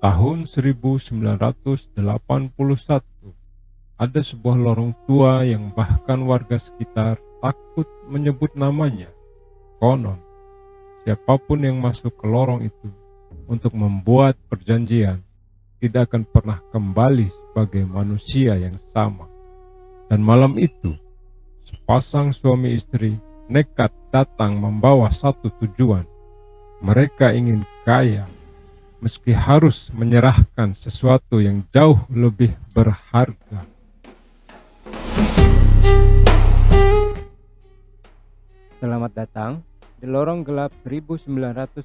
Tahun 1981, ada sebuah lorong tua yang bahkan warga sekitar takut menyebut namanya. Konon, siapapun yang masuk ke lorong itu untuk membuat perjanjian tidak akan pernah kembali sebagai manusia yang sama. Dan malam itu, sepasang suami istri nekat datang membawa satu tujuan. Mereka ingin kaya, meski harus menyerahkan sesuatu yang jauh lebih berharga. Selamat datang di lorong gelap 1981.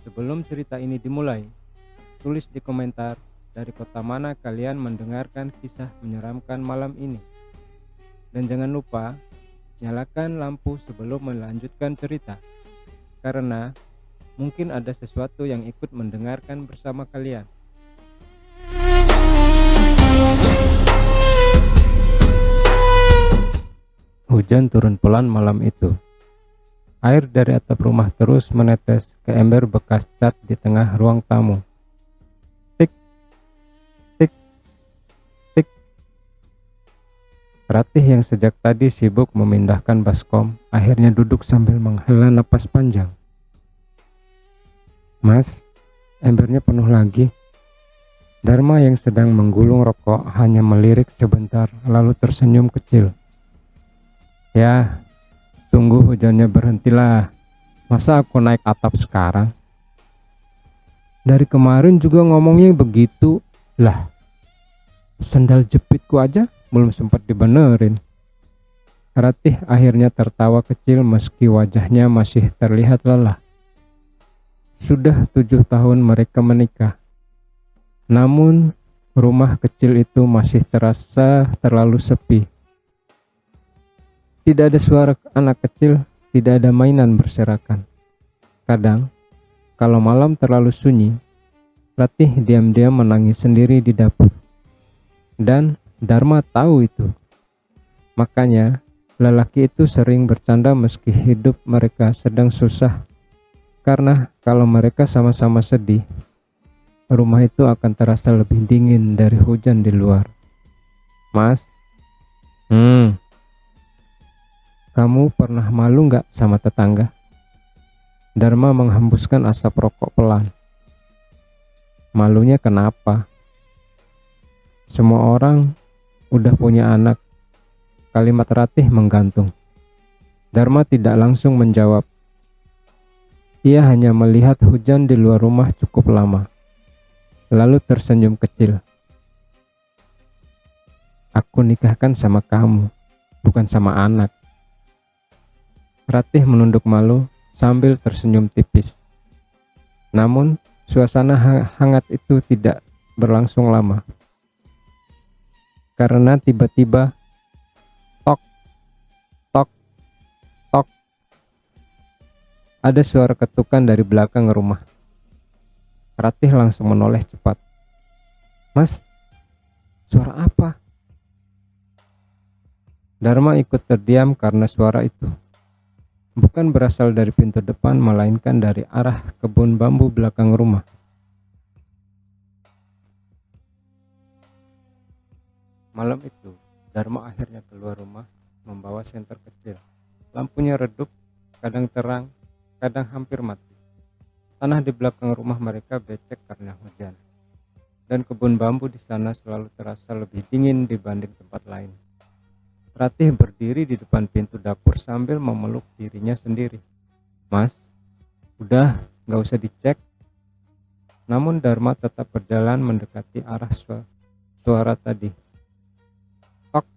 Sebelum cerita ini dimulai, tulis di komentar dari kota mana kalian mendengarkan kisah menyeramkan malam ini. Dan jangan lupa nyalakan lampu sebelum melanjutkan cerita, karena mungkin ada sesuatu yang ikut mendengarkan bersama kalian. Hujan turun pelan malam itu. Air dari atap rumah terus menetes ke ember bekas cat di tengah ruang tamu. Tik, tik, tik. Ratih yang sejak tadi sibuk memindahkan baskom akhirnya duduk sambil menghela napas panjang. Mas, embernya penuh lagi. Dharma yang sedang menggulung rokok hanya melirik sebentar lalu tersenyum kecil. Ya, tunggu hujannya berhentilah. Masa aku naik atap sekarang? Dari kemarin juga ngomongnya begitu. Lah, sendal jepitku aja belum sempat dibenerin. Ratih akhirnya tertawa kecil meski wajahnya masih terlihat lelah. Sudah 7 tahun mereka menikah. Namun, rumah kecil itu masih terasa terlalu sepi. Tidak ada suara anak kecil, tidak ada mainan berserakan. Kadang, kalau malam terlalu sunyi, Ratih diam-diam menangis sendiri di dapur. Dan Dharma tahu itu. Makanya, lelaki itu sering bercanda meski hidup mereka sedang susah. Karena kalau mereka sama-sama sedih, rumah itu akan terasa lebih dingin dari hujan di luar. Mas, kamu pernah malu nggak sama tetangga? Dharma menghembuskan asap rokok pelan. Malunya kenapa? Semua orang udah punya anak. Kalimat Ratih menggantung. Dharma tidak langsung menjawab. Ia hanya melihat hujan di luar rumah cukup lama. Lalu tersenyum kecil. Aku nikahkan sama kamu, bukan sama anak. Ratih menunduk malu sambil tersenyum tipis. Namun, suasana hangat itu tidak berlangsung lama. Karena tiba-tiba, tok, tok, tok. Ada suara ketukan dari belakang rumah. Ratih langsung menoleh cepat. Mas, suara apa? Dharma ikut terdiam karena suara itu. Bukan berasal dari pintu depan, melainkan dari arah kebun bambu belakang rumah. Malam itu, Dharma akhirnya keluar rumah membawa senter kecil. Lampunya redup, kadang terang, kadang hampir mati. Tanah di belakang rumah mereka becek karena hujan. Dan kebun bambu di sana selalu terasa lebih dingin dibanding tempat lain. Ratih berdiri di depan pintu dapur sambil memeluk dirinya sendiri. Mas, udah gak usah dicek. Namun Dharma tetap berjalan mendekati arah suara tadi. Tok,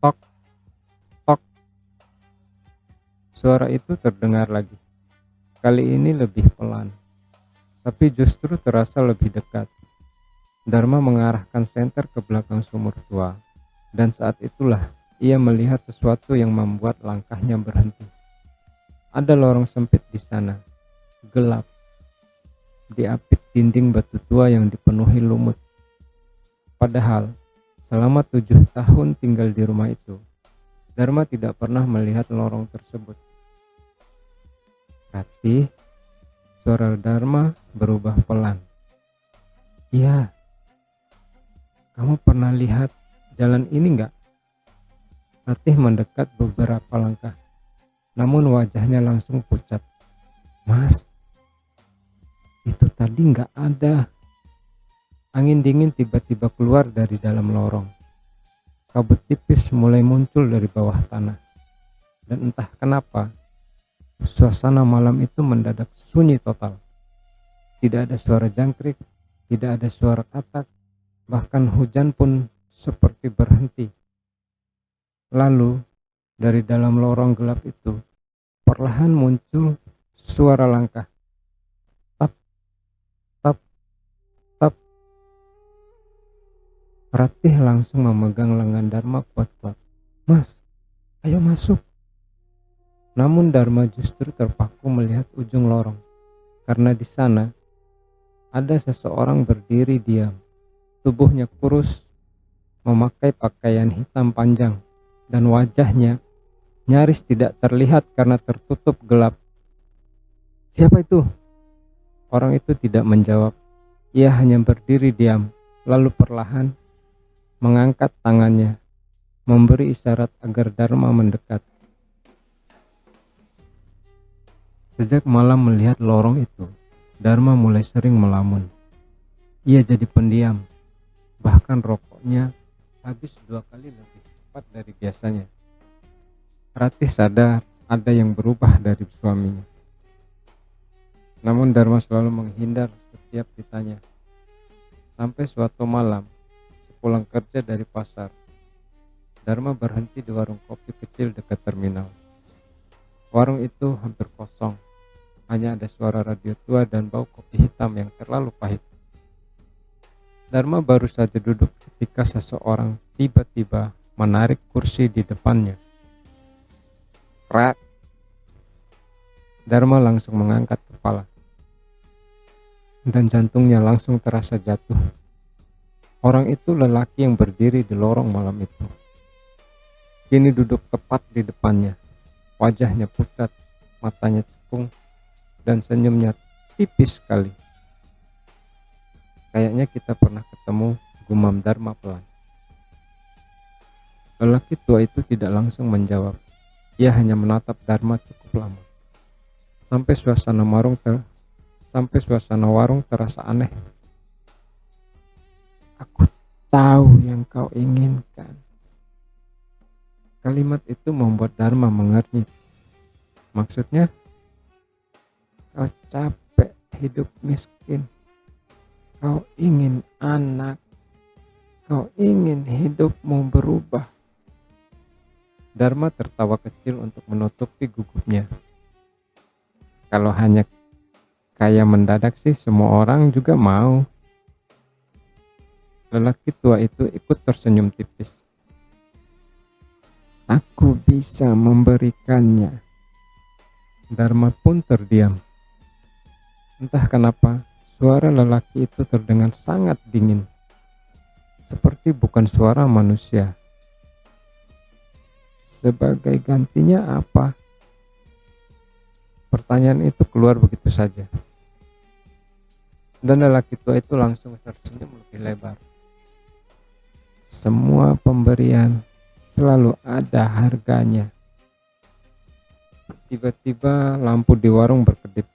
tok, tok. Suara itu terdengar lagi. Kali ini lebih pelan, tapi justru terasa lebih dekat. Dharma mengarahkan senter ke belakang sumur tua. Dan saat itulah ia melihat sesuatu yang membuat langkahnya berhenti. Ada lorong sempit di sana, gelap, diapit dinding batu tua yang dipenuhi lumut. Padahal, selama 7 tahun tinggal di rumah itu, Dharma tidak pernah melihat lorong tersebut. Ratih, suara Dharma berubah pelan. Iya, kamu pernah lihat jalan ini enggak? Ratih mendekat beberapa langkah, namun wajahnya langsung pucat. Mas, itu tadi enggak ada. Angin dingin tiba-tiba keluar dari dalam lorong. Kabut tipis mulai muncul dari bawah tanah. Dan entah kenapa, suasana malam itu mendadak sunyi total. Tidak ada suara jangkrik, tidak ada suara katak, bahkan hujan pun seperti berhenti. Lalu, dari dalam lorong gelap itu, perlahan muncul suara langkah. Tap, tap, tap. Ratih langsung memegang lengan Dharma kuat-kuat. Mas, ayo masuk. Namun Dharma justru terpaku melihat ujung lorong, karena di sana ada seseorang berdiri diam. Tubuhnya kurus, memakai pakaian hitam panjang, dan wajahnya nyaris tidak terlihat karena tertutup gelap. Siapa itu? Orang itu tidak menjawab. Ia hanya berdiri diam, lalu perlahan mengangkat tangannya, memberi isyarat agar Dharma mendekat. Sejak malam melihat lorong itu, Dharma mulai sering melamun. Ia jadi pendiam, bahkan rokoknya habis 2 kali lebih cepat dari biasanya. Ratih sadar ada yang berubah dari suaminya. Namun Dharma selalu menghindar setiap ditanya. Sampai suatu malam, sepulang kerja dari pasar, Dharma berhenti di warung kopi kecil dekat terminal. Warung itu hampir kosong. Hanya ada suara radio tua dan bau kopi hitam yang terlalu pahit. Dharma baru saja duduk ketika seseorang tiba-tiba menarik kursi di depannya. Prak! Dharma langsung mengangkat kepala. Dan jantungnya langsung terasa jatuh. Orang itu lelaki yang berdiri di lorong malam itu. Kini duduk tepat di depannya. Wajahnya pucat, matanya cekung, dan senyumnya tipis sekali. Kayaknya kita pernah ketemu, gumam Dharma pelan. Lelaki tua itu tidak langsung menjawab. Ia hanya menatap Dharma cukup lama. Sampai suasana warung terasa aneh. Aku tahu yang kau inginkan. Kalimat itu membuat Dharma mengernyit. Maksudnya? Kau capek hidup miskin. Kau ingin anak. Kau ingin hidupmu berubah. Dharma tertawa kecil untuk menutupi gugupnya. Kalau hanya kaya mendadak sih semua orang juga mau. Lelaki tua itu ikut tersenyum tipis. Aku bisa memberikannya. Dharma pun terdiam. Entah kenapa, suara lelaki itu terdengar sangat dingin. Seperti bukan suara manusia. Sebagai gantinya apa? Pertanyaan itu keluar begitu saja. Dan lelaki tua itu langsung tersenyum lebih lebar. Semua pemberian selalu ada harganya. Tiba-tiba lampu di warung berkedip.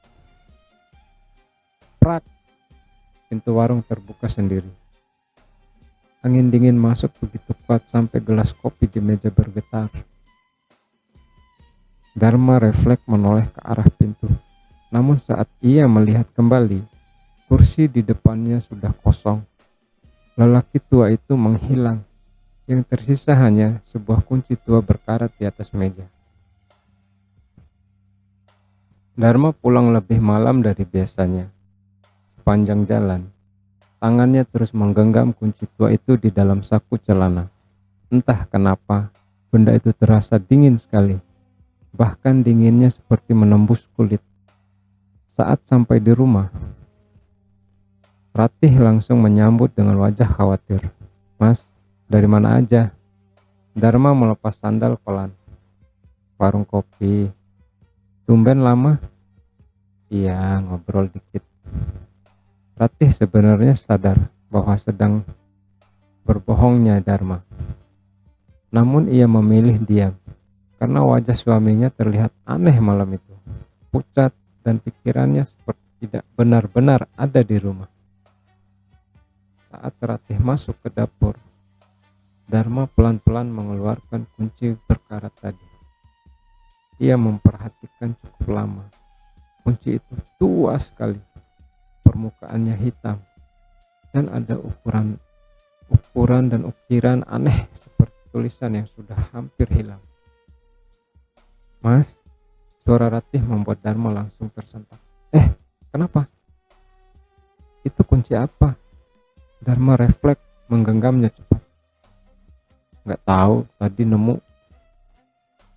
Prak! Pintu warung terbuka sendiri. Angin dingin masuk begitu kuat sampai gelas kopi di meja bergetar. Dharma refleks menoleh ke arah pintu. Namun saat ia melihat kembali, kursi di depannya sudah kosong. Lelaki tua itu menghilang. Yang tersisa hanya sebuah kunci tua berkarat di atas meja. Dharma pulang lebih malam dari biasanya. Sepanjang jalan, tangannya terus menggenggam kunci tua itu di dalam saku celana. Entah kenapa, benda itu terasa dingin sekali. Bahkan dinginnya seperti menembus kulit. Saat sampai di rumah, Ratih langsung menyambut dengan wajah khawatir. Mas, dari mana aja? Dharma melepas sandal pelan. Warung kopi. Tumben lama? Iya, ngobrol dikit. Ratih sebenarnya sadar bahwa sedang berbohongnya Dharma. Namun ia memilih diam karena wajah suaminya terlihat aneh malam itu, pucat dan pikirannya seperti tidak benar-benar ada di rumah. Saat Ratih masuk ke dapur, Dharma pelan-pelan mengeluarkan kunci berkarat tadi. Ia memperhatikan cukup lama. Kunci itu tua sekali, permukaannya hitam, dan ada ukuran dan ukiran aneh seperti tulisan yang sudah hampir hilang. Mas, suara Ratih membuat Dharma langsung tersentak. Kenapa? Itu kunci apa? Dharma refleks menggenggamnya cepat. Nggak tahu, tadi nemu.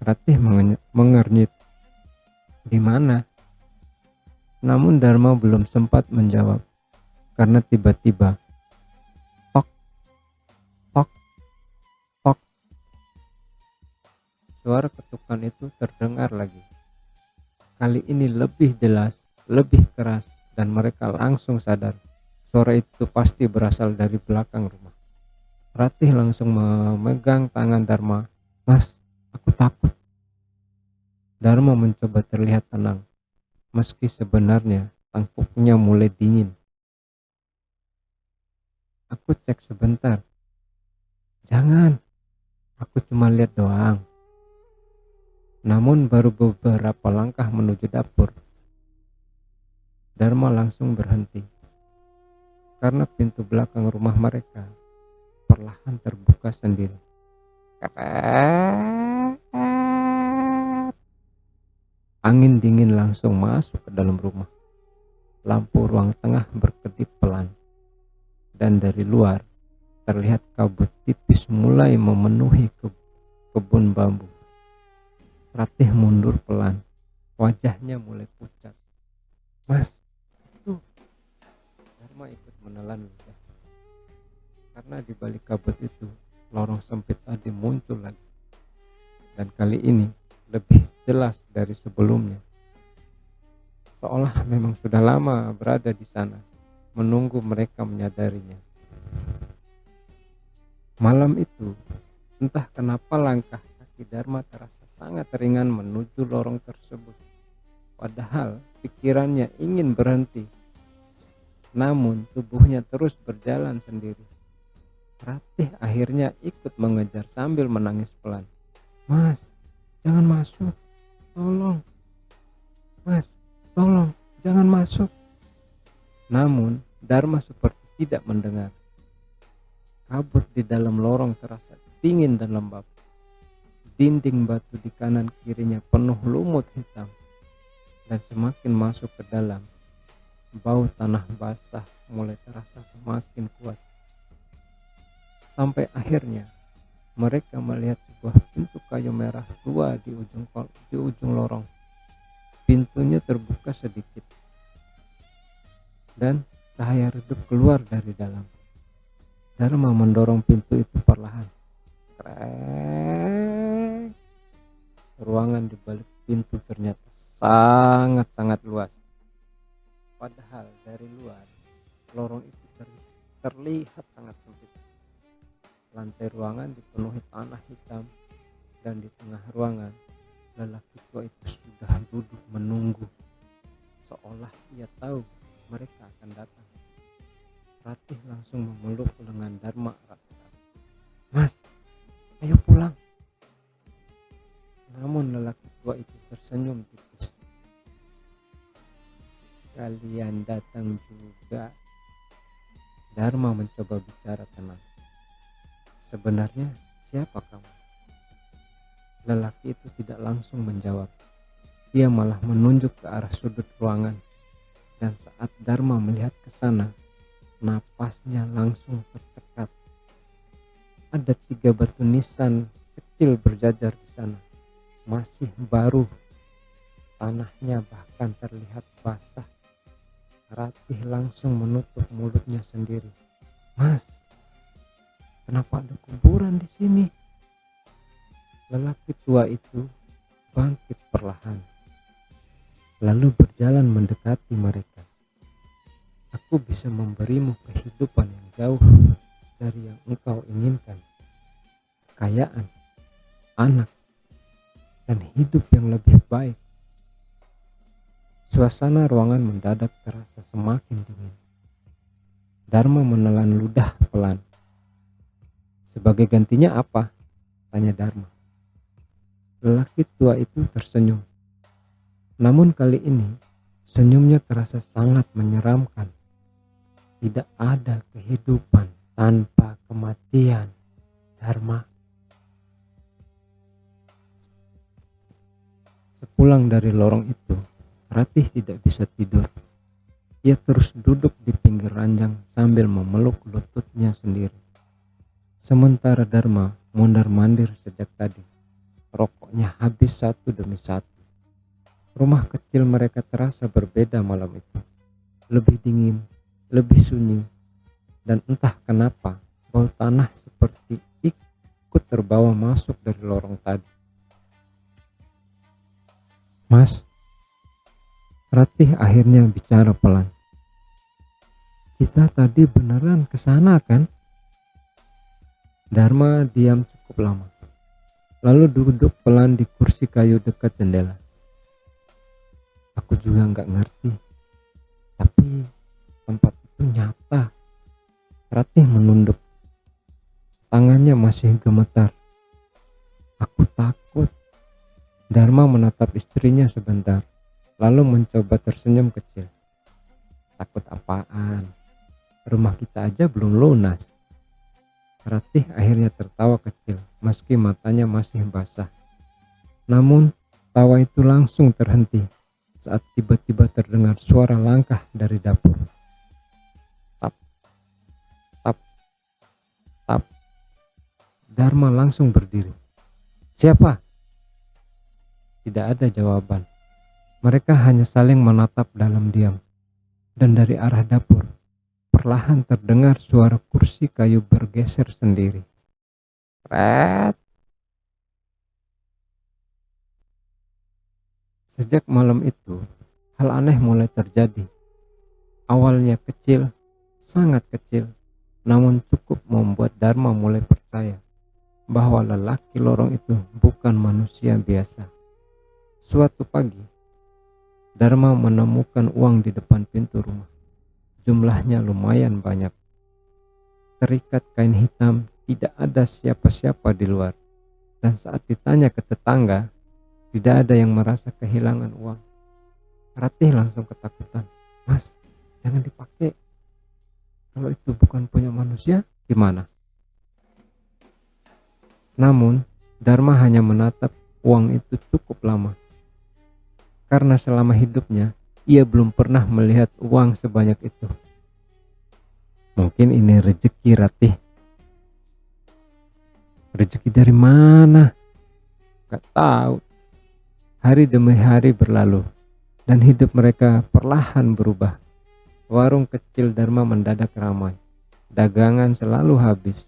Ratih mengernyit. Di mana? Namun Dharma belum sempat menjawab karena tiba-tiba tok, tok, tok. Suara ketukan itu terdengar lagi. Kali ini lebih jelas, lebih keras, dan mereka langsung sadar suara itu pasti berasal dari belakang rumah. Ratih langsung memegang tangan Dharma. Mas, aku takut. Dharma mencoba terlihat tenang, meski sebenarnya tangkuknya mulai dingin. Aku cek sebentar. Jangan, aku cuma lihat doang. Namun baru beberapa langkah menuju dapur, Dharma langsung berhenti. Karena pintu belakang rumah mereka perlahan terbuka sendiri. Angin dingin langsung masuk ke dalam rumah. Lampu ruang tengah berkedip pelan. Dan dari luar terlihat kabut tipis mulai memenuhi kebun bambu. Ratih mundur pelan. Wajahnya mulai pucat. Mas, itu. Dharma ikut menelan lidah. Karena di balik kabut itu, lorong sempit tadi muncul lagi. Dan kali ini lebih jelas dari sebelumnya. Seolah memang sudah lama berada di sana, menunggu mereka menyadarinya. Malam itu, entah kenapa langkah kaki Dharma terasa sangat ringan menuju lorong tersebut. Padahal pikirannya ingin berhenti. Namun tubuhnya terus berjalan sendiri. Ratih akhirnya ikut mengejar sambil menangis pelan. Mas, jangan masuk. Tolong. Mas, tolong, jangan masuk. Namun Dharma seperti tidak mendengar. Kabut di dalam lorong terasa dingin dan lembab. Dinding batu di kanan kirinya penuh lumut hitam. Dan semakin masuk ke dalam, bau tanah basah mulai terasa semakin kuat. Sampai akhirnya mereka melihat sebuah pintu kayu merah tua di ujung lorong. Pintunya terbuka sedikit dan cahaya redup keluar dari dalam. Dharma mendorong pintu itu perlahan. Krek. Ruangan di balik pintu ternyata sangat-sangat luas. Padahal dari luar lorong itu terlihat sangat sempit. Lantai ruangan dipenuhi tanah hitam dan di tengah ruangan lelaki tua itu sudah duduk menunggu, seolah ia tahu mereka akan datang. Ratih langsung memeluk lengan Dharma erat-erat. Mas, ayo pulang. Namun lelaki tua itu tersenyum tipis. Kalian datang juga. Dharma mencoba bicara tenang. Sebenarnya siapa kamu? Lelaki itu tidak langsung menjawab. Dia malah menunjuk ke arah sudut ruangan. Dan saat Dharma melihat ke sana, napasnya langsung tercekat. Ada 3 batu nisan kecil berjajar di sana. Masih baru. Tanahnya bahkan terlihat basah. Ratih langsung menutup mulutnya sendiri. Mas, kenapa ada kuburan di sini? Lelaki tua itu bangkit perlahan. lalu berjalan mendekati mereka. Aku bisa memberimu kehidupan yang jauh dari yang engkau inginkan, kekayaan, anak, dan hidup yang lebih baik. Suasana ruangan mendadak terasa semakin dingin. Dharma menelan ludah pelan. Sebagai gantinya apa? Tanya Dharma. Lelaki tua itu tersenyum. Namun kali ini senyumnya terasa sangat menyeramkan. Tidak ada kehidupan tanpa kematian, Dharma. Sepulang dari lorong itu, Ratih tidak bisa tidur. Ia terus duduk di pinggir ranjang sambil memeluk lututnya sendiri. Sementara Dharma mondar-mandir sejak tadi. Rokoknya habis satu demi satu. Rumah kecil mereka terasa berbeda malam itu. Lebih dingin, lebih sunyi, dan entah kenapa bau tanah seperti ikut terbawa masuk dari lorong tadi. Mas, Ratih akhirnya bicara pelan. Kita tadi beneran kesana kan? Dharma diam cukup lama, lalu duduk pelan di kursi kayu dekat jendela. Aku juga nggak ngerti, tapi tempat itu nyata. Ratih menunduk, tangannya masih gemetar. Aku takut. Dharma menatap istrinya sebentar, lalu mencoba tersenyum kecil. Takut apaan? Rumah kita aja belum lunas. Ratih akhirnya tertawa kecil, meski matanya masih basah. Namun, tawa itu langsung terhenti saat tiba-tiba terdengar suara langkah dari dapur. Tap, tap, tap. Dharma langsung berdiri. Siapa? Tidak ada jawaban. Mereka hanya saling menatap dalam diam. Dan dari arah dapur, perlahan terdengar suara kursi kayu bergeser sendiri. Ret. Sejak malam itu, hal aneh mulai terjadi. Awalnya kecil, sangat kecil, namun cukup membuat Dharma mulai percaya bahwa lelaki lorong itu bukan manusia biasa. Suatu pagi, Dharma menemukan uang di depan pintu rumah. Jumlahnya lumayan banyak. Terikat kain hitam, tidak ada siapa-siapa di luar. Dan saat ditanya ke tetangga, tidak ada yang merasa kehilangan uang. Ratih langsung ketakutan. Mas, jangan dipakai. Kalau itu bukan punya manusia, gimana? Namun, Dharma hanya menatap uang itu cukup lama. Karena selama hidupnya, ia belum pernah melihat uang sebanyak itu. Mungkin ini rezeki Ratih. Rezeki dari mana? Gak tahu. Hari demi hari berlalu, dan hidup mereka perlahan berubah. Warung kecil Dharma mendadak ramai. Dagangan selalu habis.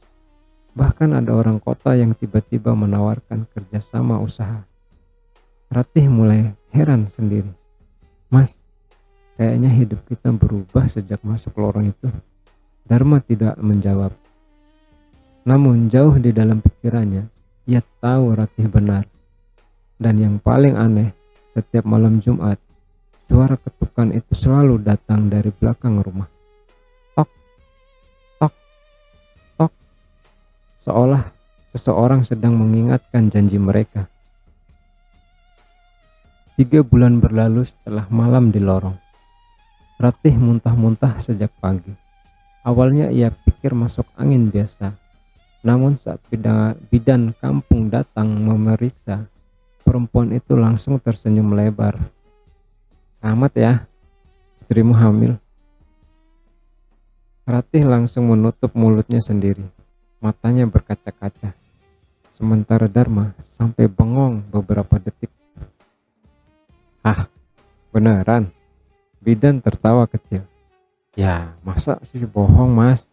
Bahkan ada orang kota yang tiba-tiba menawarkan kerjasama usaha. Ratih mulai heran sendiri. Mas, kayaknya hidup kita berubah sejak masuk lorong itu. Dharma tidak menjawab. Namun jauh di dalam pikirannya, ia tahu Ratih benar. Dan yang paling aneh, setiap malam Jumat, suara ketukan itu selalu datang dari belakang rumah. Tok, tok, tok. Seolah seseorang sedang mengingatkan janji mereka. 3 bulan berlalu setelah malam di lorong. Ratih muntah-muntah sejak pagi. Awalnya ia pikir masuk angin biasa. Namun saat bidan kampung datang memeriksa, perempuan itu langsung tersenyum lebar. Selamat ya, istrimu hamil. Ratih langsung menutup mulutnya sendiri. Matanya berkaca-kaca. Sementara Dharma sampai bengong beberapa detik. Ah, beneran? Bidan tertawa kecil. Ya, masa sih bohong mas?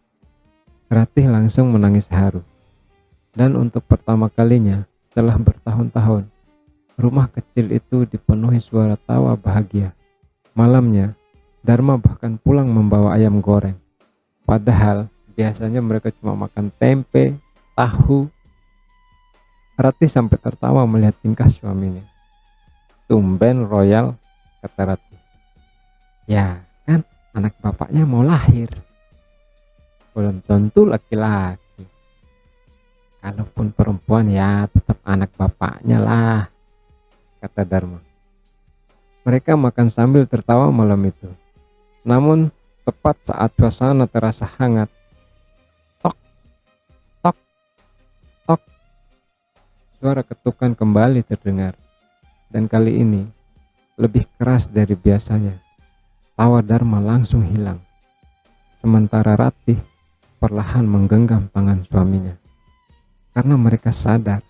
Ratih langsung menangis haru. Dan untuk pertama kalinya setelah bertahun-tahun, Rumah kecil itu dipenuhi suara tawa bahagia. Malamnya, Dharma bahkan pulang membawa ayam goreng. Padahal biasanya mereka cuma makan tempe, tahu. Ratih sampai tertawa melihat tingkah suaminya. Tumben royal, kata Ratih. Ya kan, anak bapaknya mau lahir. Belum tentu laki-laki. Kalaupun perempuan ya tetap anak bapaknya lah, kata Dharma. Mereka makan sambil tertawa malam itu. Namun tepat saat suasana terasa hangat, tok, tok, tok, suara ketukan kembali terdengar. Dan kali ini lebih keras dari biasanya. Tawa Dharma langsung hilang. Sementara Ratih perlahan menggenggam tangan suaminya. Karena mereka sadar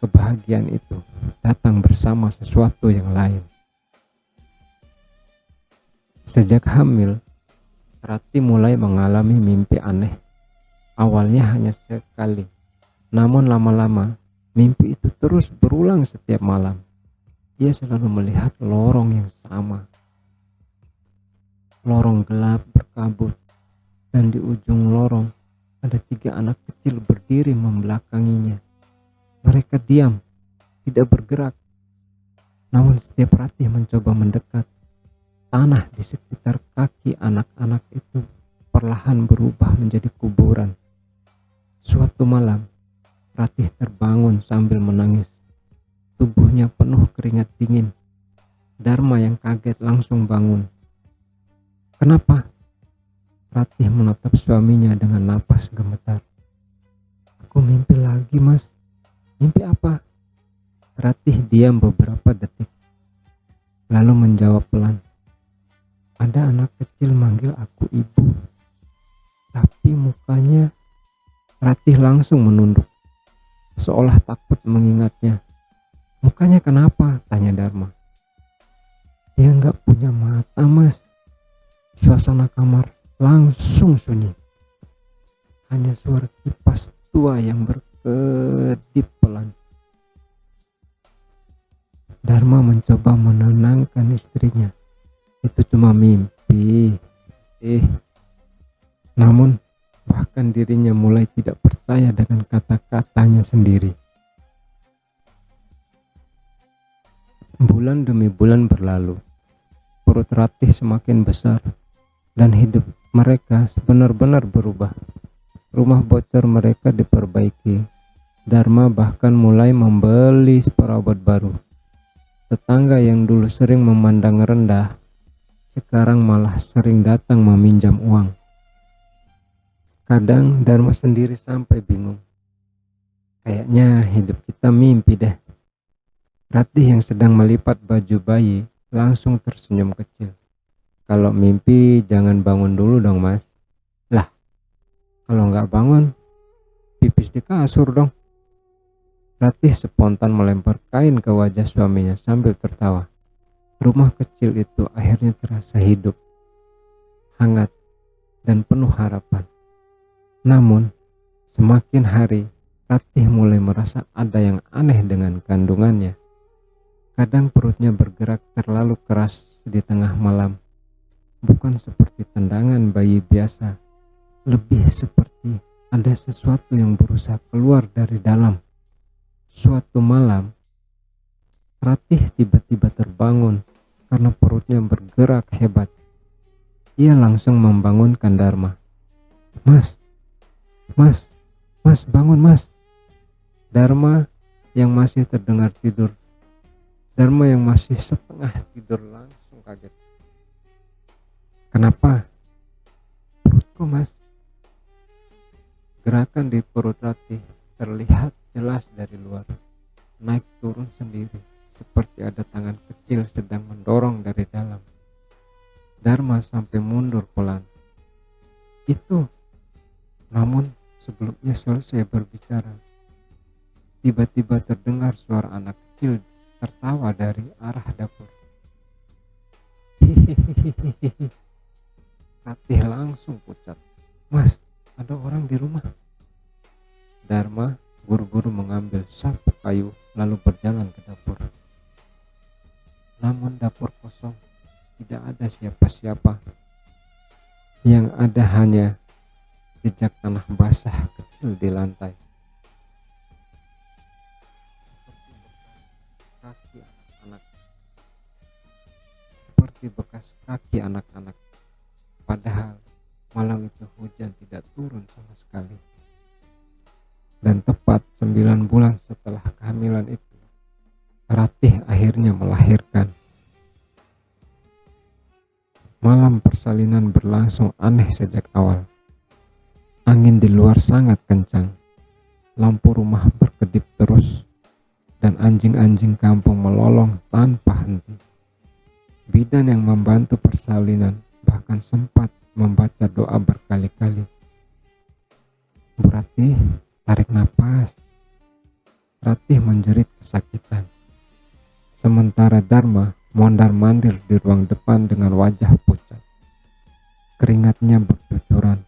kebahagiaan itu datang bersama sesuatu yang lain. Sejak hamil, Ratih mulai mengalami mimpi aneh. Awalnya hanya sekali, namun lama-lama mimpi itu terus berulang setiap malam. Dia selalu melihat lorong yang sama. Lorong gelap berkabut, dan di ujung lorong ada 3 anak kecil berdiri membelakanginya. Mereka diam, tidak bergerak. Namun setiap Ratih mencoba mendekat, tanah di sekitar kaki anak-anak itu perlahan berubah menjadi kuburan. Suatu malam, Ratih terbangun sambil menangis. Tubuhnya penuh keringat dingin. Dharma yang kaget langsung bangun. Kenapa? Ratih menatap suaminya dengan napas gemetar. Aku mimpi lagi, Mas. Mimpi apa? Ratih diam beberapa detik, lalu menjawab pelan. Ada anak kecil manggil aku ibu. Tapi mukanya, Ratih langsung menunduk, seolah takut mengingatnya. Mukanya kenapa? Tanya Dharma. Dia nggak punya mata, Mas. Suasana kamar langsung sunyi. Hanya suara kipas tua yang berkedip pelan. Dharma mencoba menenangkan istrinya. Itu cuma mimpi. Namun bahkan dirinya mulai tidak percaya dengan kata-katanya sendiri. Bulan demi bulan berlalu. Perut Ratih semakin besar dan hidup mereka benar-benar berubah. Rumah bocor mereka diperbaiki. Dharma bahkan mulai membeli perabot baru. Tetangga yang dulu sering memandang rendah, sekarang malah sering datang meminjam uang. Kadang Dharma sendiri sampai bingung. Kayaknya hidup kita mimpi deh. Ratih yang sedang melipat baju bayi langsung tersenyum kecil. Kalau mimpi jangan bangun dulu dong, Mas. Lah, kalau nggak bangun, pipis di kasur dong. Ratih spontan melempar kain ke wajah suaminya sambil tertawa. Rumah kecil itu akhirnya terasa hidup, hangat, dan penuh harapan. Namun, semakin hari, Ratih mulai merasa ada yang aneh dengan kandungannya. Kadang perutnya bergerak terlalu keras di tengah malam. Bukan seperti tendangan bayi biasa, lebih seperti ada sesuatu yang berusaha keluar dari dalam. Suatu malam, Ratih tiba-tiba terbangun karena perutnya bergerak hebat. Ia langsung membangunkan Dharma. Mas, bangun Mas. Dharma yang masih terdengar tidur. Dharma yang masih setengah tidur langsung kaget. Kenapa? Perutku, Mas. Gerakan di perut Ratih terlihat jelas dari luar, naik turun sendiri, seperti ada tangan kecil sedang mendorong dari dalam. Dharma sampai mundur pelan. Itu. Namun sebelumnya selesai berbicara, tiba-tiba terdengar suara anak kecil tertawa dari arah dapur. Hihihihi. Ratih langsung pucat. Mas, ada orang di rumah. Dharma buru-buru mengambil sapu kayu lalu berjalan ke dapur. Namun dapur kosong, tidak ada siapa-siapa. Yang ada hanya jejak tanah basah kecil di lantai. Kaki anak-anak, seperti bekas kaki anak-anak. Padahal malam itu hujan tidak turun sama sekali. Dan tepat 9 bulan setelah kehamilan itu, Ratih akhirnya melahirkan. Malam persalinan berlangsung aneh sejak awal. Angin di luar sangat kencang. Lampu rumah berkedip terus. Dan anjing-anjing kampung melolong tanpa henti. Bidan yang membantu persalinan bahkan sempat membaca doa berkali-kali. Bu Ratih, tarik napas. Ratih menjerit kesakitan. Sementara Dharma mondar-mandir di ruang depan dengan wajah pucat. Keringatnya bercucuran,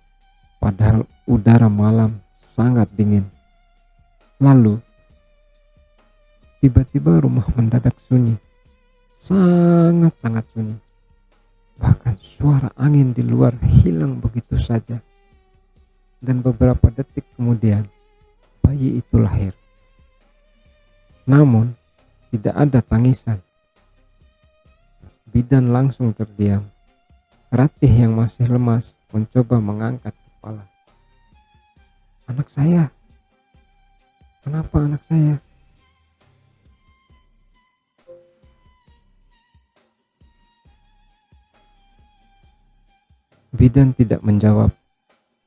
padahal udara malam sangat dingin. Lalu, tiba-tiba rumah mendadak sunyi. Sangat-sangat sunyi. Bahkan suara angin di luar hilang begitu saja. Dan beberapa detik kemudian, bayi itu lahir. Namun, tidak ada tangisan. Bidan langsung terdiam. Ratih yang masih lemas mencoba mengangkat kepala. Anak saya. Kenapa anak saya? Bidan tidak menjawab.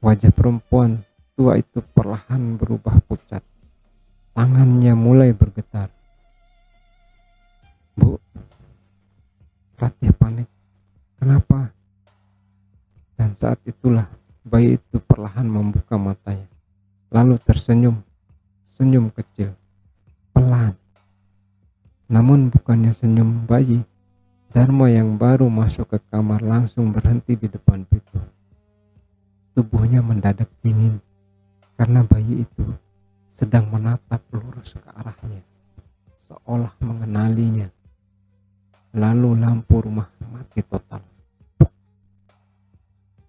Wajah perempuan tua itu perlahan berubah pucat. Tangannya mulai bergetar. Bu, Ratih panik. Kenapa? Dan saat itulah bayi itu perlahan membuka matanya. Lalu tersenyum. Senyum kecil. Pelan. Namun bukannya senyum bayi. Dharma yang baru masuk ke kamar langsung berhenti di depan pintu. Tubuhnya mendadak dingin. Karena bayi itu sedang menatap lurus ke arahnya. Seolah mengenalinya. Lalu lampu rumah mati total.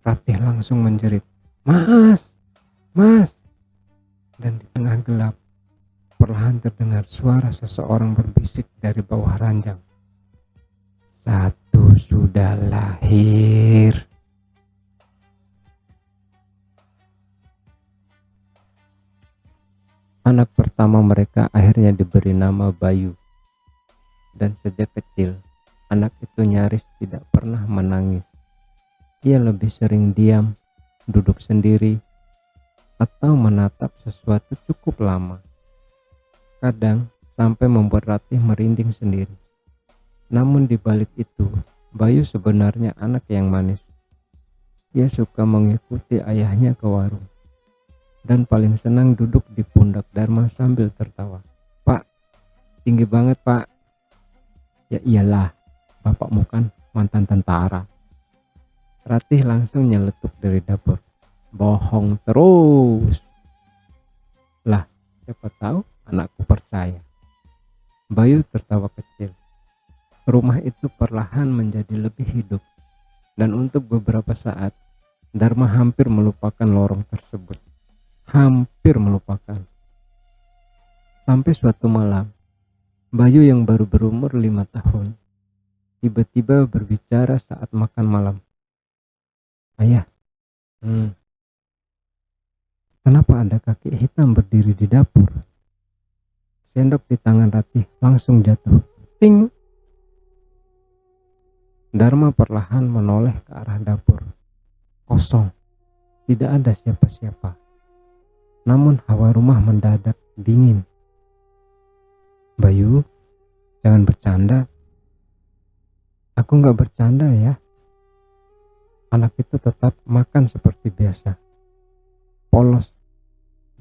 Ratih langsung menjerit, "Mas! Mas!" Dan di tengah gelap, perlahan terdengar suara seseorang berbisik dari bawah ranjang. "Satu sudah lahir." Anak pertama mereka akhirnya diberi nama Bayu. Dan sejak kecil, anak itu nyaris tidak pernah menangis. Ia lebih sering diam, duduk sendiri, atau menatap sesuatu cukup lama. Kadang sampai membuat Ratih merinding sendiri. Namun di balik itu, Bayu sebenarnya anak yang manis. Ia suka mengikuti ayahnya ke warung. Dan paling senang duduk di pundak Dharma sambil tertawa. "Pak, tinggi banget Pak." "Ya iyalah, bapakmu kan mantan tentara." Ratih langsung nyeletuk dari dapur. "Bohong terus." "Lah, siapa tahu anakku percaya." Bayu tertawa kecil. Rumah itu perlahan menjadi lebih hidup. Dan untuk beberapa saat, Dharma hampir melupakan lorong tersebut. Hampir melupakan. Sampai suatu malam, Bayu yang baru berumur 5 tahun tiba-tiba berbicara saat makan malam. "Ayah, kenapa ada kaki hitam berdiri di dapur?" Sendok di tangan Ratih langsung jatuh. Ting! Dharma perlahan menoleh ke arah dapur. Kosong. Tidak ada siapa-siapa. Namun hawa rumah mendadak dingin. "Bayu, jangan bercanda." "Aku gak bercanda ya." Anak itu tetap makan seperti biasa. Polos.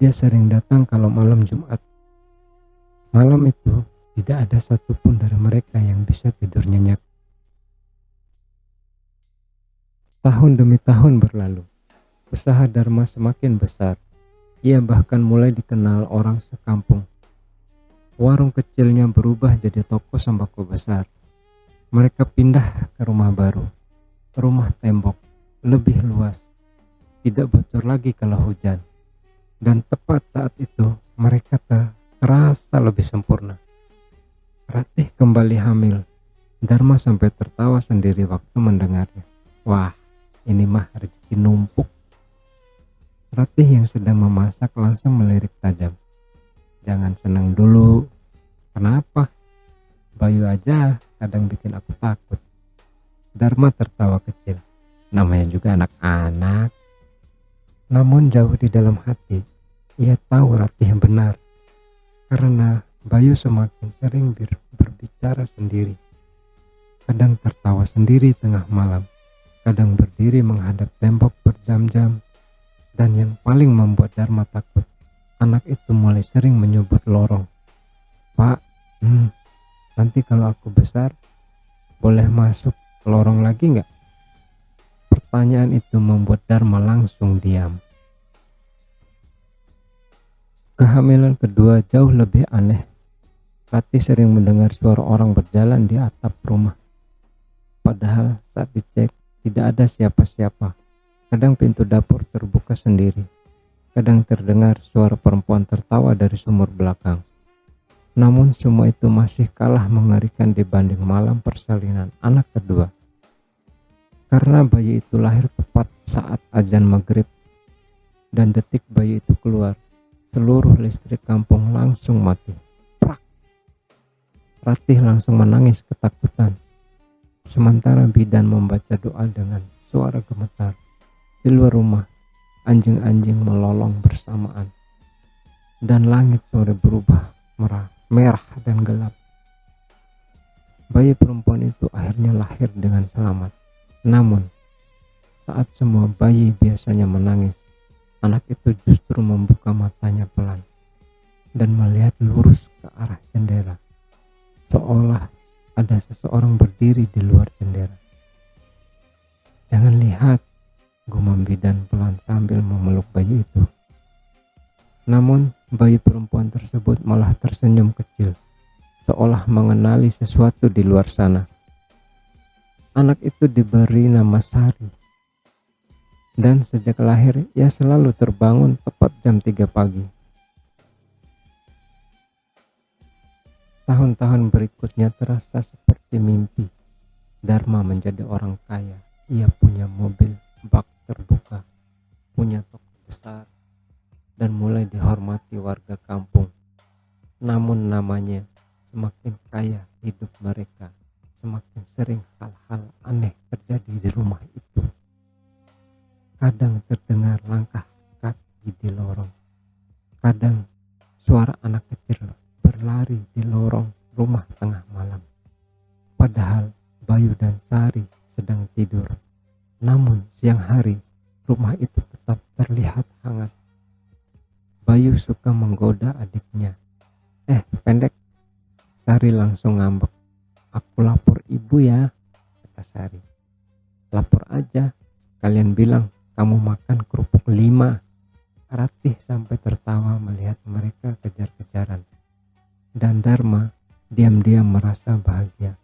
Dia sering datang kalau malam Jumat. Malam itu tidak ada satupun dari mereka yang bisa tidur nyenyak. Tahun demi tahun berlalu. Usaha Dharma semakin besar. Ia bahkan mulai dikenal orang sekampung. Warung kecilnya berubah jadi toko sembako besar. Mereka pindah ke rumah baru, rumah tembok, lebih luas, tidak bocor lagi kalau hujan. Dan tepat saat itu mereka terasa lebih sempurna. Ratih kembali hamil. Dharma sampai tertawa sendiri waktu mendengarnya. Wah, ini mah rezeki numpuk. Ratih yang sedang memasak langsung melirik tajam. Jangan senang dulu. Kenapa? Bayu aja kadang bikin aku takut. Dharma tertawa kecil. Namanya juga anak-anak. Namun jauh di dalam hati, ia tahu Ratih benar. Karena Bayu semakin sering berbicara sendiri. Kadang tertawa sendiri tengah malam. Kadang berdiri menghadap tembok berjam-jam. Dan yang paling membuat Dharma takut, anak itu mulai sering menyebut lorong. Pak, nanti kalau aku besar, boleh masuk ke lorong lagi nggak? Pertanyaan itu membuat Dharma langsung diam. Kehamilan kedua jauh lebih aneh. Ratih sering mendengar suara orang berjalan di atap rumah. Padahal saat dicek tidak ada siapa-siapa. Kadang pintu dapur terbuka sendiri. Kadang terdengar suara perempuan tertawa dari sumur belakang. Namun semua itu masih kalah mengerikan dibanding malam persalinan anak kedua. Karena bayi itu lahir tepat saat azan maghrib. Dan detik bayi itu keluar, seluruh listrik kampung langsung mati. Prak! Ratih langsung menangis ketakutan. Sementara bidan membaca doa dengan suara gemetar. Di luar rumah, anjing-anjing melolong bersamaan. Dan langit sore berubah merah dan gelap. Bayi perempuan itu akhirnya lahir dengan selamat. Namun, saat semua bayi biasanya menangis, anak itu justru membuka matanya pelan dan melihat lurus ke arah jendela, seolah ada seseorang berdiri di luar jendela. Jangan lihat, gumam bidan pelan sambil memeluk bayi itu. Namun bayi perempuan tersebut malah tersenyum kecil, seolah mengenali sesuatu di luar sana. Anak itu diberi nama Sari. Dan sejak lahir ia selalu terbangun tepat jam 3 pagi. Tahun-tahun berikutnya terasa seperti mimpi. Dharma menjadi orang kaya. Ia punya mobil bak terbuka, punya toko besar, dan mulai dihormati warga kampung. Namun namanya, semakin kaya hidup mereka, semakin sering hal-hal aneh terjadi di rumah itu. Kadang terdengar langkah kaki di lorong. Kadang suara anak kecil berlari di lorong rumah tengah malam. Padahal Bayu dan Sari sedang tidur. Namun siang hari, rumah itu tetap terlihat hangat. Bayu suka menggoda adiknya. Pendek. Sari langsung ngambek. Aku lapor ibu ya, kata Sari. Lapor aja, kalian bilang kamu makan kerupuk 5. Ratih sampai tertawa melihat mereka kejar-kejaran. Dan Dharma diam-diam merasa bahagia.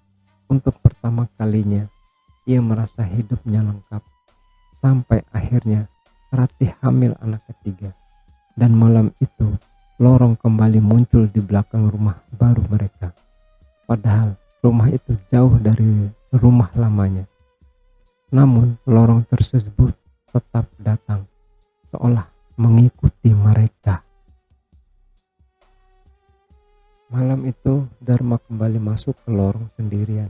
Untuk pertama kalinya, ia merasa hidupnya lengkap. Sampai akhirnya Ratih hamil anak ketiga. Dan malam itu, lorong kembali muncul di belakang rumah baru mereka. Padahal rumah itu jauh dari rumah lamanya. Namun lorong tersebut tetap datang, seolah mengikuti mereka. Malam itu Dharma kembali masuk ke lorong sendirian.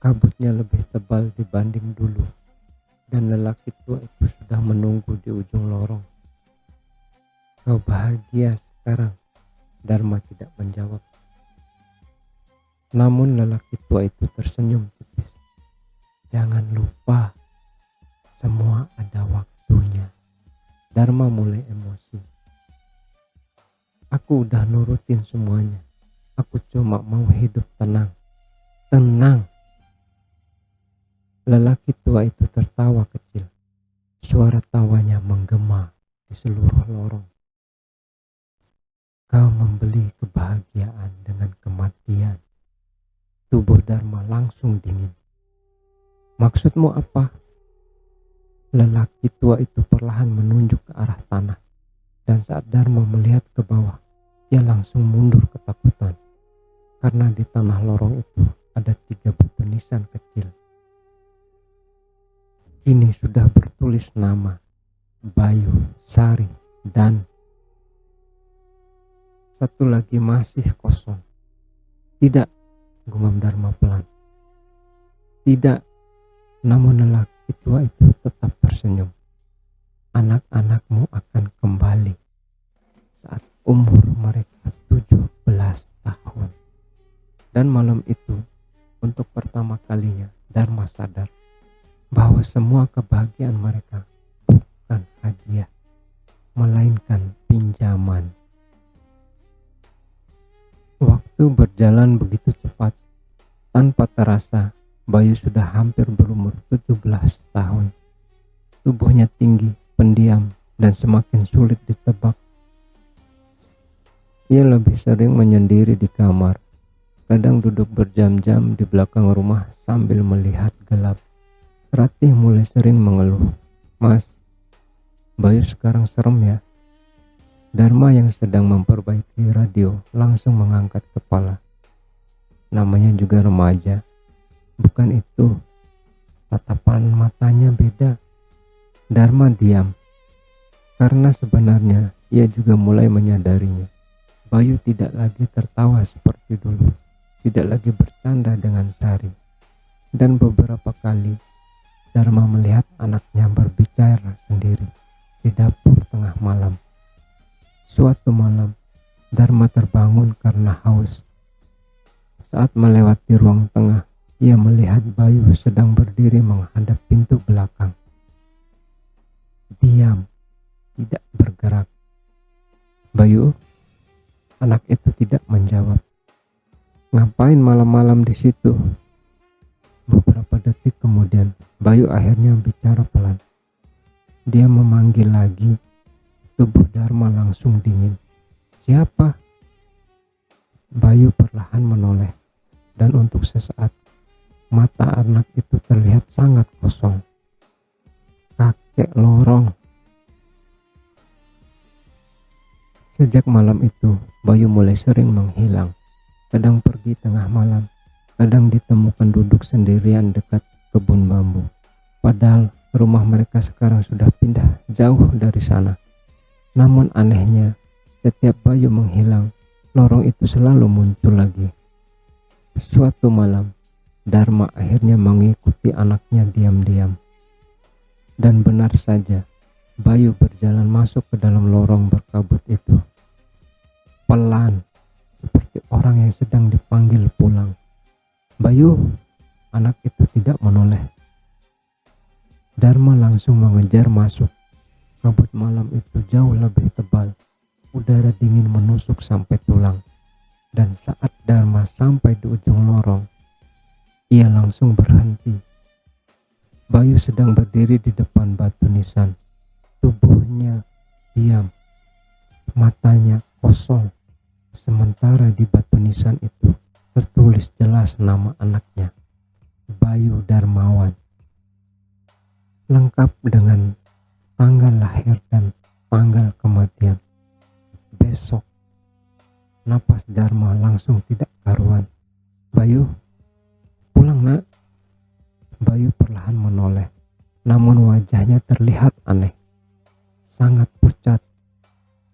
Kabutnya lebih tebal dibanding dulu, dan lelaki tua itu sudah menunggu di ujung lorong. Kau bahagia sekarang? Dharma tidak menjawab. Namun lelaki tua itu tersenyum tipis. Jangan lupa, semua ada waktunya. Dharma mulai emosi. Aku udah nurutin semuanya. Aku cuma mau hidup tenang. Tenang. Lelaki tua itu tertawa kecil. Suara tawanya menggema di seluruh lorong. Kau membeli kebahagiaan dengan kematian. Tubuh Dharma langsung dingin. Maksudmu apa? Lelaki tua itu perlahan menunjuk ke arah tanah, dan saat Dharma melihat ke bawah, ia langsung mundur ketakutan, karena di tanah lorong itu ada 3 batu nisan kecil. Kini sudah bertulis nama Bayu, Sari, dan satu lagi masih kosong. Tidak, gumam Dharma pelan. Tidak, namun lelaki tua itu tetap tersenyum. Anak-anakmu akan kembali saat umur mereka 17 tahun. Dan malam itu, untuk pertama kalinya Dharma sadar bahwa semua kebahagiaan mereka bukan hadiah, melainkan pinjaman. Waktu berjalan begitu cepat. Tanpa terasa, Bayu sudah hampir berumur 17 tahun. Tubuhnya tinggi, pendiam, dan semakin sulit ditebak. Ia lebih sering menyendiri di kamar, kadang duduk berjam-jam di belakang rumah sambil melihat gelap. Ratih mulai sering mengeluh, "Mas, Bayu sekarang serem ya." Dharma yang sedang memperbaiki radio langsung mengangkat kepala. Namanya juga remaja. Bukan itu. Tatapan matanya beda. Dharma diam. Karena sebenarnya ia juga mulai menyadarinya. Bayu tidak lagi tertawa seperti dulu. Tidak lagi bercanda dengan Sari. Dan beberapa kali Dharma melihat anaknya berbicara sendiri di dapur tengah malam. Suatu malam, Dharma terbangun karena haus. Saat melewati ruang tengah, ia melihat Bayu sedang berdiri menghadap pintu belakang. Diam, tidak bergerak. "Bayu?" Anak itu tidak menjawab. "Ngapain malam-malam di situ?" Beberapa detik kemudian, Bayu akhirnya bicara pelan. Dia memanggil lagi. Tubuh Dharma langsung dingin. "Siapa?" Bayu perlahan menoleh, dan untuk sesaat, mata anak itu terlihat sangat kosong. "Kakek lorong." Sejak malam itu, Bayu mulai sering menghilang. Kadang pergi tengah malam, kadang ditemukan duduk sendirian dekat kebun bambu. Padahal rumah mereka sekarang sudah pindah jauh dari sana. Namun anehnya, setiap Bayu menghilang, lorong itu selalu muncul lagi. Suatu malam, Dharma akhirnya mengikuti anaknya diam-diam. Dan benar saja, Bayu berjalan masuk ke dalam lorong berkabut itu. Pelan, seperti orang yang sedang dipanggil pulang. "Bayu!" Anak itu tidak menoleh. Dharma langsung mengejar masuk. Kabut malam itu jauh lebih tebal. Udara dingin menusuk sampai tulang. Dan saat Dharma sampai di ujung lorong, ia langsung berhenti. Bayu sedang berdiri di depan batu nisan. Tubuhnya diam. Matanya kosong. Sementara di batu nisan itu tertulis jelas nama anaknya, Bayu Darmawan. Lengkap dengan tanggal lahir dan tanggal kematian. Besok. Napas Dharma langsung tidak karuan. "Bayu, pulang nak." Bayu perlahan menoleh, namun wajahnya terlihat aneh. Sangat pucat.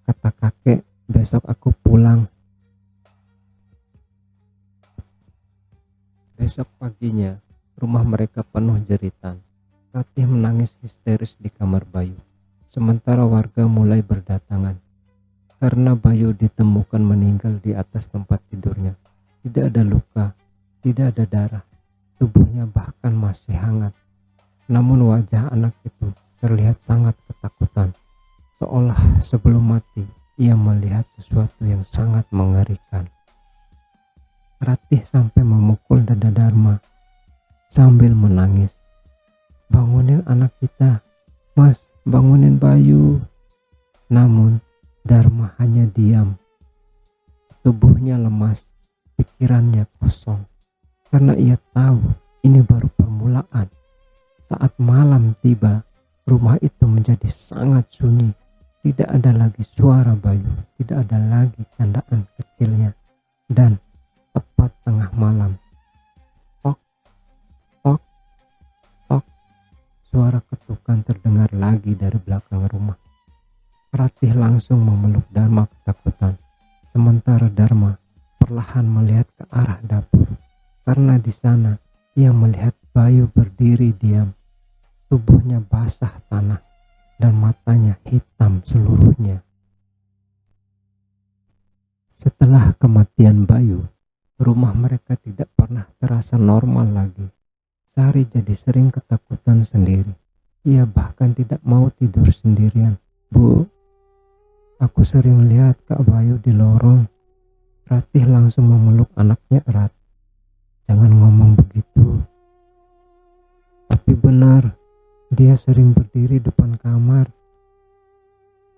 "Kata kakek, besok aku pulang." Besok paginya, rumah mereka penuh jeritan. Ratih menangis histeris di kamar Bayu. Sementara warga mulai berdatangan. Karena Bayu ditemukan meninggal di atas tempat tidurnya. Tidak ada luka, tidak ada darah. Tubuhnya bahkan masih hangat. Namun wajah anak itu terlihat sangat ketakutan. Seolah sebelum mati, ia melihat sesuatu yang sangat mengerikan. Ratih sampai memukul dada Dharma sambil menangis. "Bangunin anak kita, Mas, bangunin Bayu." Namun Dharma hanya diam. Tubuhnya lemas, pikirannya kosong. karena ia tahu ini baru permulaan. Saat malam tiba, rumah itu menjadi sangat sunyi. Tidak ada lagi suara Bayu, tidak ada lagi candaan kecilnya. Dan tepat tengah malam, tok, tok, tok, suara ketukan terdengar lagi dari belakang rumah. Ratih langsung memeluk Dharma ketakutan. Sementara Dharma perlahan melihat ke arah dapur. Karena di sana ia melihat Bayu berdiri diam. Tubuhnya basah tanah dan matanya hitam seluruhnya. Setelah kematian Bayu, rumah mereka tidak pernah terasa normal lagi. Sari jadi sering ketakutan sendiri. Ia bahkan tidak mau tidur sendirian. Bu, aku sering lihat Kak Bayu di lorong. Ratih langsung memeluk anaknya erat. Jangan ngomong begitu. Tapi benar, dia sering berdiri depan kamar.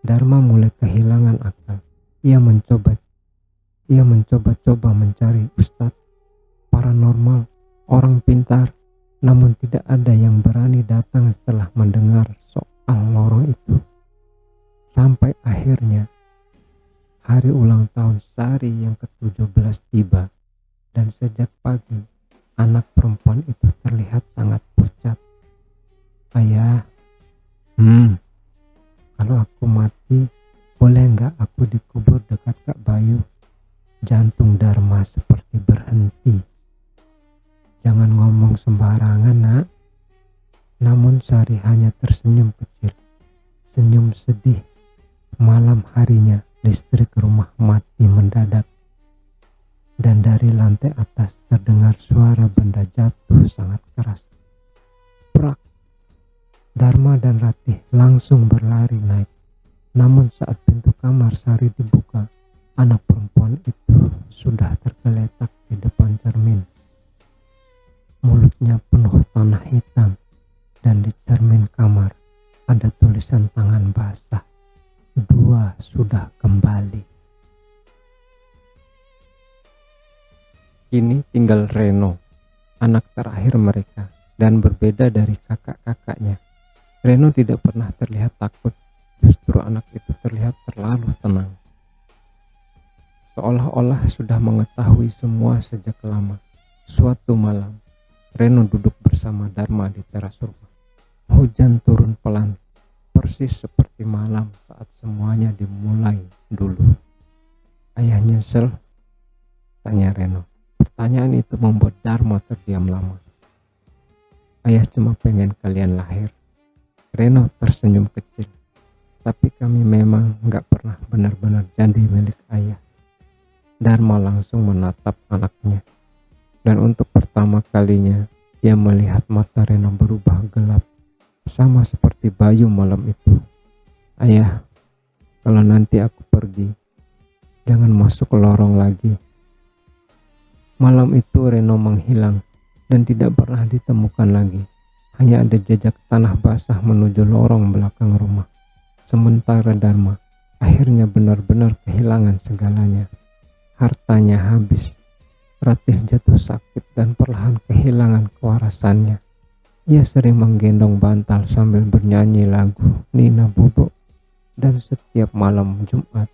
Dharma mulai kehilangan akal. Ia mencoba-coba mencari ustadz paranormal, orang pintar, namun tidak ada yang berani datang setelah mendengar soal lorong itu. Sampai akhirnya hari ulang tahun Sari yang ke-17 tiba, dan sejak pagi anak perempuan itu terlihat sangat pucat. Ayah, kalau aku mati, boleh nggak aku dikubur dekat Kak Bayu? Jantung Dharma seperti berhenti. Jangan ngomong sembarangan, nak. Namun Sari hanya tersenyum kecil, senyum sedih. Malam harinya listrik rumah mati mendadak, dan dari lantai atas terdengar suara benda jatuh sangat keras. Prak! Dharma dan Ratih langsung berlari naik. Namun saat pintu kamar Sari dibuka, anak perempuan itu sudah tergeletak di depan cermin. Mulutnya penuh tanah hitam, dan di cermin kamar ada tulisan tangan basah. 2 sudah kembali. Kini tinggal Reno, anak terakhir mereka, dan berbeda dari kakak-kakaknya. Reno tidak pernah terlihat takut, justru anak itu terlihat terlalu tenang. Seolah-olah sudah mengetahui semua sejak lama. Suatu malam, Reno duduk bersama Dharma di teras rumah. Hujan turun pelan, persis seperti malam saat semuanya dimulai dulu. Ayah nyesel? Tanya Reno. Pertanyaan itu membuat Dharma terdiam lama. Ayah cuma pengen kalian lahir. Reno tersenyum kecil. Tapi kami memang gak pernah benar-benar jadi milik ayah. Dharma langsung menatap anaknya. Dan untuk pertama kalinya, ia melihat mata Reno berubah gelap. Sama seperti Bayu malam itu. Ayah, kalau nanti aku pergi, jangan masuk ke lorong lagi. Malam itu Reno menghilang dan tidak pernah ditemukan lagi. Hanya ada jejak tanah basah menuju lorong belakang rumah. Sementara Dharma akhirnya benar-benar kehilangan segalanya. Hartanya habis. Ratih jatuh sakit dan perlahan kehilangan kewarasannya. Ia sering menggendong bantal sambil bernyanyi lagu Nina Bobo. Dan setiap malam Jumat,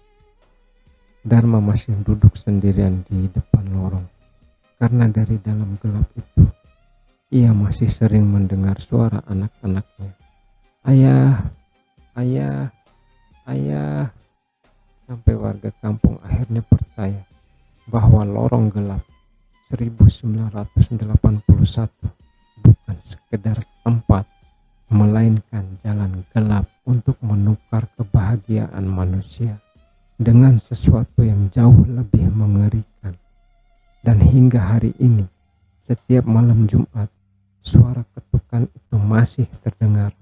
Dharma masih duduk sendirian di depan lorong. Karena dari dalam gelap itu, ia masih sering mendengar suara anak-anaknya. Ayah, ayah, ayah. Sampai warga kampung akhirnya percaya bahwa lorong gelap 1981 bukan sekedar tempat, melainkan jalan gelap untuk menukar kebahagiaan manusia dengan sesuatu yang jauh lebih mengerikan. Dan hingga hari ini, setiap malam Jumat, suara ketukan itu masih terdengar